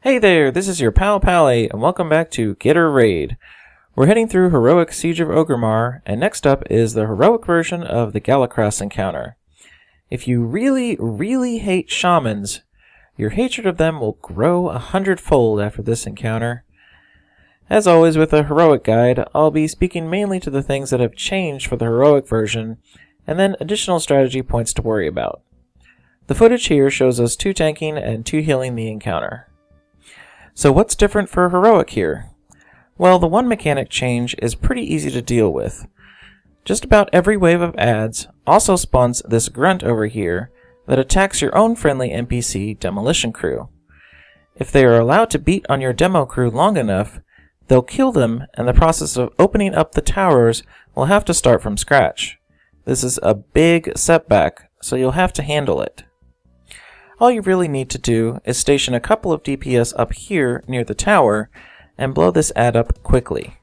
Hey there, this is your pal Pally, and welcome back to Git Er Raid. We're heading through Heroic Siege of Orgrimmar, and next up is the heroic version of the Galakras encounter. If you really hate shamans, your hatred of them will grow 100-fold after this encounter. As always with a heroic guide, I'll be speaking mainly to the things that have changed for the heroic version, and then additional strategy points to worry about. The footage here shows us 2 tanking and 2 healing the encounter. So what's different for heroic here? Well, the one mechanic change is pretty easy to deal with. Just about every wave of adds also spawns this grunt over here that attacks your own friendly NPC demolition crew. If they are allowed to beat on your demo crew long enough, they'll kill them, and the process of opening up the towers will have to start from scratch. This is a big setback, so you'll have to handle it. All you really need to do is station a couple of DPS up here near the tower and blow this add up quickly.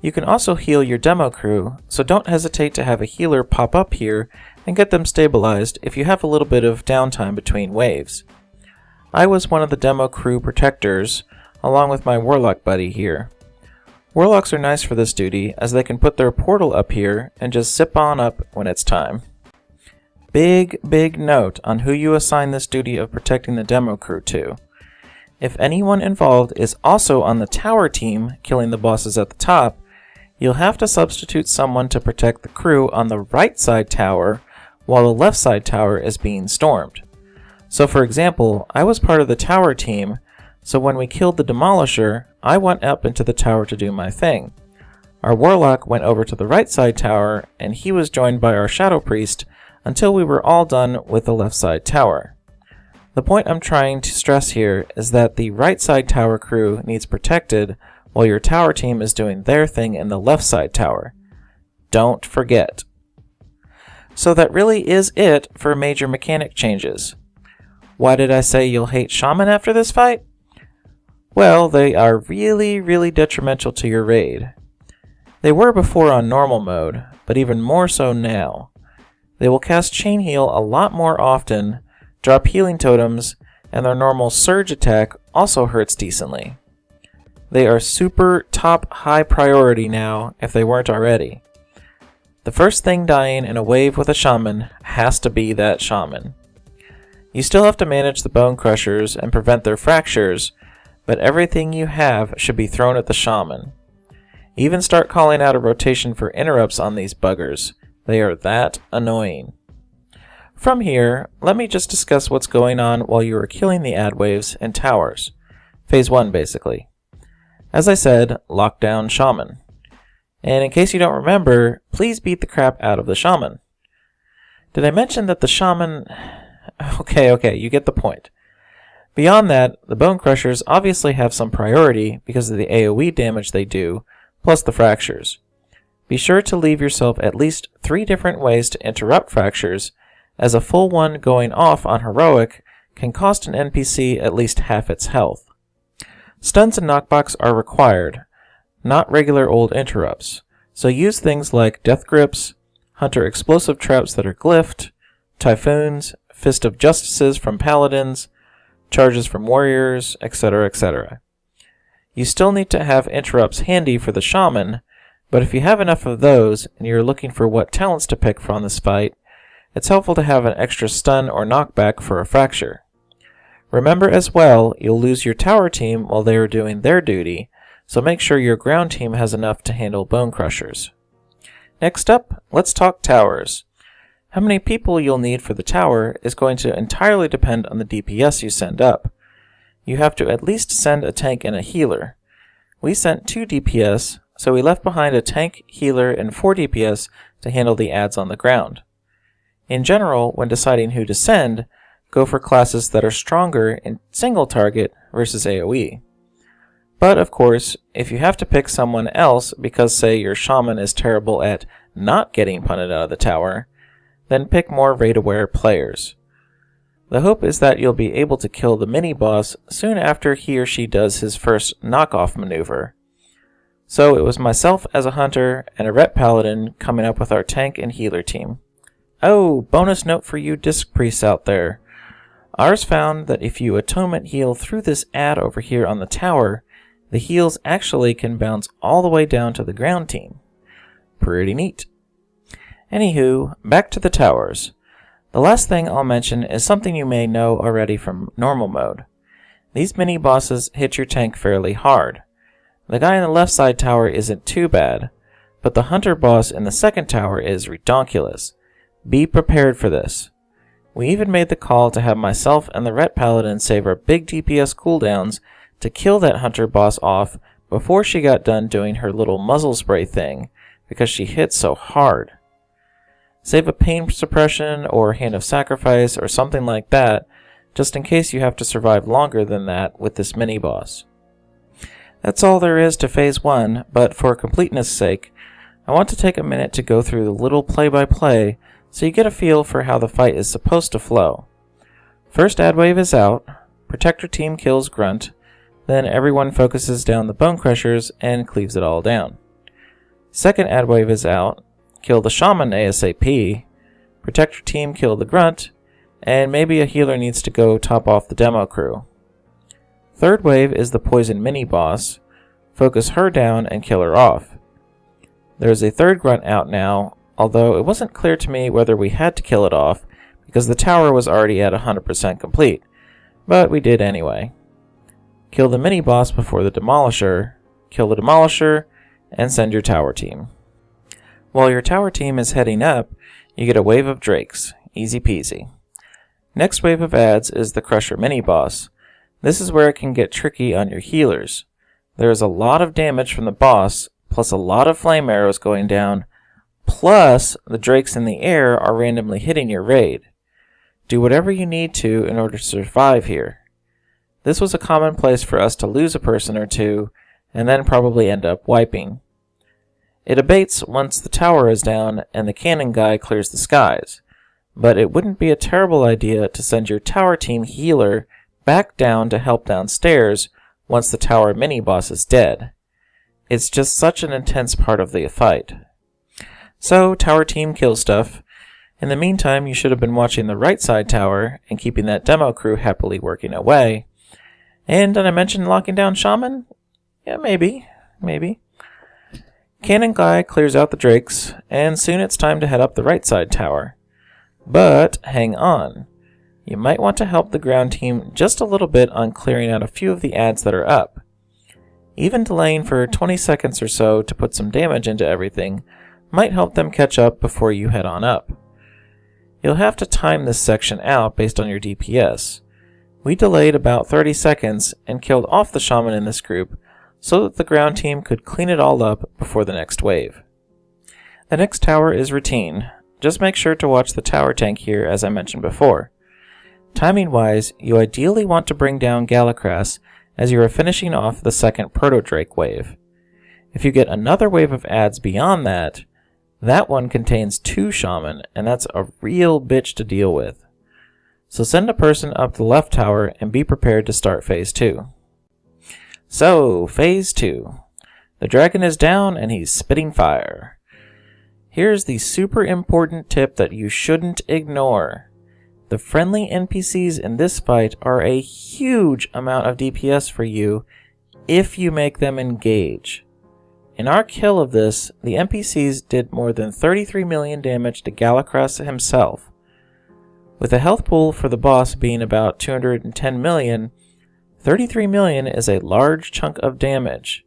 You can also heal your demo crew, so don't hesitate to have a healer pop up here and get them stabilized if you have a little bit of downtime between waves. I was one of the demo crew protectors, along with my warlock buddy here. Warlocks are nice for this duty, as they can put their portal up here and just zip on up when it's time. Big note on who you assign this duty of protecting the demo crew to. If anyone involved is also on the tower team killing the bosses at the top, you'll have to substitute someone to protect the crew on the right side tower while the left side tower is being stormed. So for example, I was part of the tower team, so when we killed the demolisher, I went up into the tower to do my thing. Our warlock went over to the right side tower, and he was joined by our shadow priest until we were all done with the left side tower. The point I'm trying to stress here is that the right side tower crew needs protected while your tower team is doing their thing in the left side tower. Don't forget. So that really is it for major mechanic changes. Why did I say you'll hate shaman after this fight? Well, they are really detrimental to your raid. They were before on normal mode, but even more so now. They will cast Chain Heal a lot more often, drop healing totems, and their normal surge attack also hurts decently. They are super top high priority now if they weren't already. The first thing dying in a wave with a shaman has to be that shaman. You still have to manage the bone crushers and prevent their fractures, but everything you have should be thrown at the shaman. Even start calling out a rotation for interrupts on these buggers. They are that annoying. From here, let me just discuss what's going on while you are killing the ad waves and towers. Phase 1 basically. As I said, lock down shaman. And in case you don't remember, please beat the crap out of the shaman. Did I mention that the shaman... Okay, you get the point. Beyond that, the bone crushers obviously have some priority because of the AoE damage they do, plus the fractures. Be sure to leave yourself at least 3 different ways to interrupt fractures, as a full one going off on heroic can cost an NPC at least half its health. Stuns and knockbacks are required, not regular old interrupts, so use things like death grips, hunter explosive traps that are glyphed, typhoons, fist of justices from paladins, charges from warriors, etc. You still need to have interrupts handy for the shaman, but if you have enough of those and you're looking for what talents to pick from this fight, it's helpful to have an extra stun or knockback for a fracture. Remember as well, you'll lose your tower team while they are doing their duty, so make sure your ground team has enough to handle bone crushers. Next up, let's talk towers. How many people you'll need for the tower is going to entirely depend on the DPS you send up. You have to at least send a tank and a healer. We sent 2 DPS, so we left behind a tank, healer, and 4 DPS to handle the adds on the ground. In general, when deciding who to send, go for classes that are stronger in single target versus AoE. But of course, if you have to pick someone else because say your shaman is terrible at not getting punted out of the tower, then pick more raid-aware players. The hope is that you'll be able to kill the mini-boss soon after he or she does his first knockoff maneuver. So it was myself as a hunter and a ret paladin coming up with our tank and healer team. Oh, bonus note for you disc priests out there. Ours found that if you atonement heal through this ad over here on the tower, the heals actually can bounce all the way down to the ground team. Pretty neat. Anywho, back to the towers. The last thing I'll mention is something you may know already from normal mode. These mini-bosses hit your tank fairly hard. The guy in the left side tower isn't too bad, but the hunter boss in the second tower is redonkulous. Be prepared for this. We even made the call to have myself and the Ret Paladin save our big DPS cooldowns to kill that hunter boss off before she got done doing her little muzzle spray thing, because she hit so hard. Save a pain suppression or hand of sacrifice or something like that, just in case you have to survive longer than that with this mini-boss. That's all there is to Phase 1, but for completeness' sake, I want to take a minute to go through the little play-by-play so you get a feel for how the fight is supposed to flow. First ad wave is out, Protector team kills Grunt, then everyone focuses down the Bone Crushers and cleaves it all down. Second ad wave is out, kill the Shaman ASAP, Protector team kill the Grunt, and maybe a healer needs to go top off the demo crew. Third wave is the Poison mini-boss, focus her down and kill her off. There's a third Grunt out now, although it wasn't clear to me whether we had to kill it off, because the tower was already at 100% complete, but we did anyway. Kill the mini-boss before the Demolisher, kill the Demolisher, and send your tower team. While your tower team is heading up, you get a wave of Drakes, easy peasy. Next wave of ads is the Crusher mini-boss. This is where it can get tricky on your healers. There is a lot of damage from the boss, plus a lot of flame arrows going down, plus the Drakes in the air are randomly hitting your raid. Do whatever you need to in order to survive here. This was a common place for us to lose a person or two, and then probably end up wiping. It abates once the tower is down and the cannon guy clears the skies, but it wouldn't be a terrible idea to send your tower team healer back down to help downstairs once the tower mini-boss is dead. It's just such an intense part of the fight. So, tower team kill stuff. In the meantime, you should have been watching the right side tower and keeping that demo crew happily working away. And did I mention locking down Shaman? Yeah, maybe. Cannon guy clears out the Drakes, and soon it's time to head up the right side tower. But, hang on. You might want to help the ground team just a little bit on clearing out a few of the ads that are up. Even delaying for 20 seconds or so to put some damage into everything might help them catch up before you head on up. You'll have to time this section out based on your DPS. We delayed about 30 seconds and killed off the Shaman in this group so that the ground team could clean it all up before the next wave. The next tower is routine. Just make sure to watch the tower tank here as I mentioned before. Timing-wise, you ideally want to bring down Galakras as you are finishing off the second Proto-Drake wave. If you get another wave of ads beyond that, that one contains 2 Shaman, and that's a real bitch to deal with. So send a person up the left tower and be prepared to start Phase 2. So, Phase 2. The dragon is down and he's spitting fire. Here's the super important tip that you shouldn't ignore. The friendly NPCs in this fight are a huge amount of DPS for you if you make them engage. In our kill of this, the NPCs did more than 33 million damage to Galakras himself. With a health pool for the boss being about 210 million, 33 million is a large chunk of damage.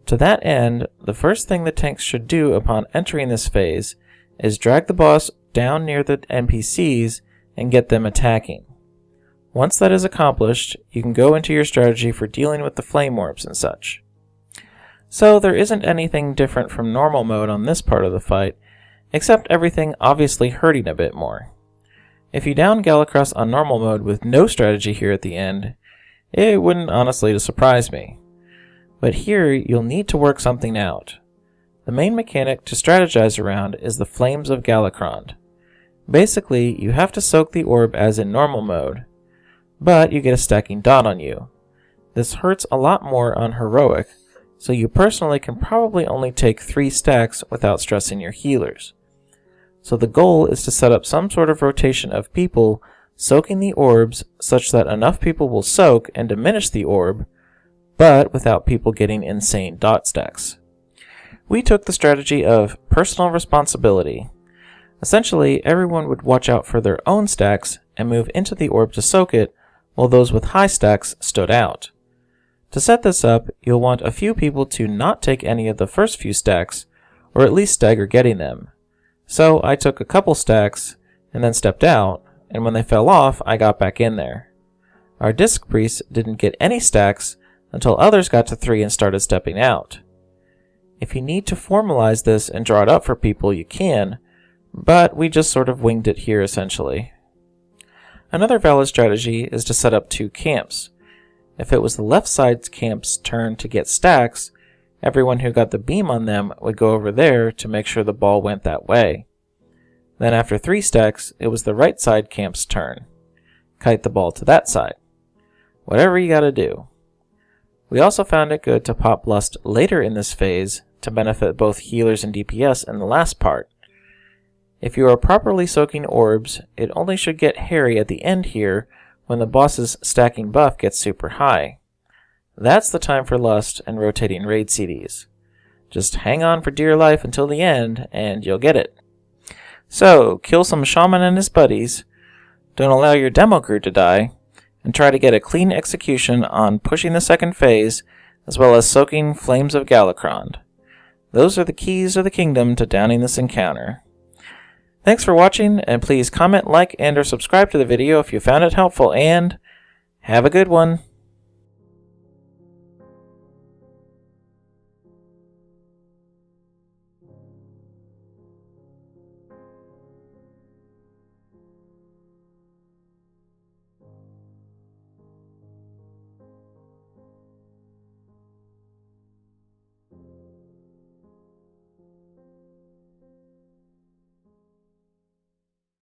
To that end, the first thing the tanks should do upon entering this phase is drag the boss down near the NPCs and get them attacking. Once that is accomplished, you can go into your strategy for dealing with the Flame Orbs and such. So there isn't anything different from normal mode on this part of the fight, except everything obviously hurting a bit more. If you down Galakras on normal mode with no strategy here at the end, it wouldn't honestly surprise me. But here you'll need to work something out. The main mechanic to strategize around is the Flames of Galakras. Basically, you have to soak the orb as in normal mode, but you get a stacking dot on you. This hurts a lot more on heroic, so you personally can probably only take 3 stacks without stressing your healers. So the goal is to set up some sort of rotation of people soaking the orbs such that enough people will soak and diminish the orb, but without people getting insane dot stacks. We took the strategy of personal responsibility. Essentially, everyone would watch out for their own stacks and move into the orb to soak it, while those with high stacks stood out. To set this up, you'll want a few people to not take any of the first few stacks, or at least stagger getting them. So I took a couple stacks, and then stepped out, and when they fell off, I got back in there. Our disc priest didn't get any stacks until others got to 3 and started stepping out. If you need to formalize this and draw it up for people, you can, but we just sort of winged it here essentially. Another valid strategy is to set up 2 camps. If it was the left side's camp's turn to get stacks, everyone who got the beam on them would go over there to make sure the ball went that way. Then after 3 stacks, it was the right side camp's turn. Kite the ball to that side. Whatever you gotta do. We also found it good to pop Lust later in this phase to benefit both healers and DPS in the last part. If you are properly soaking orbs, it only should get hairy at the end here when the boss's stacking buff gets super high. That's the time for Lust and rotating raid CDs. Just hang on for dear life until the end and you'll get it. So, kill some shaman and his buddies, don't allow your demo crew to die, and try to get a clean execution on pushing the second phase, as well as soaking Flames of Galakras. Those are the keys of the kingdom to downing this encounter. Thanks for watching, and please comment, like, and or subscribe to the video if you found it helpful, and have a good one!